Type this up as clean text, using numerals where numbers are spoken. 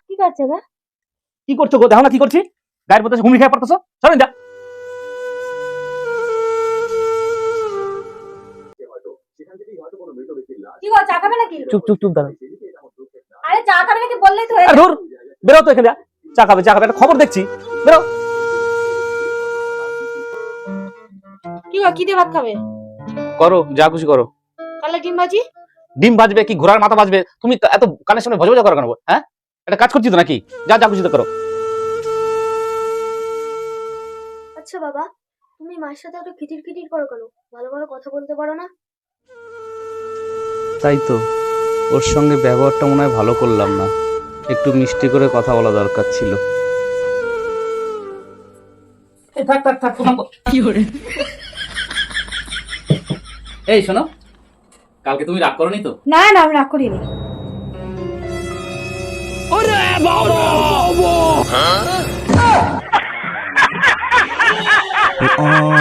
কি করছে গা? কি করছো গো? দেখো না কি করছি, গায়ের মধ্যে হুমড়ি খেয়ে পড়তেছো। চলেন যা। কি গো, চা খাবে নাকি? চুপ চুপ চুপ দাঁড়া। আরে চা খাবে নাকি বললেই তো হয়ে আর যায়। ধুর, বেরো তো এখানে। চা খাবে চা খাবে, একটা খবর দেখছি, বেরো। কি গো, কি দিয়ে ভাত খাবে? করো যা খুশি করো। তাহলে ডিম ভাজি। ডিম বাজবে কি ঘোড়ার মাথা বাজবে? তুমি তো এত কানের সামনে ভজভজা করো কেন? হ্যাঁ, একটা কাজ করছি তো নাকি? যা যা খুশি তো করো। আচ্ছা বাবা, তুমি মায়ের সাথে এত খিটির খিটির করো কেন? ভালো ভালো কথা বলতে পারো না? তাই তো, ওর সঙ্গে ব্যবহারটা মনে হয় ভালো করলাম না, একটু মিষ্টি করে কথা বলা দরকার ছিল। থাক থাক থাক, কি করে? এই শোনো, কালকে তুমি রাগ করোনি তো? না না, আমি রাগ করিনি। আহ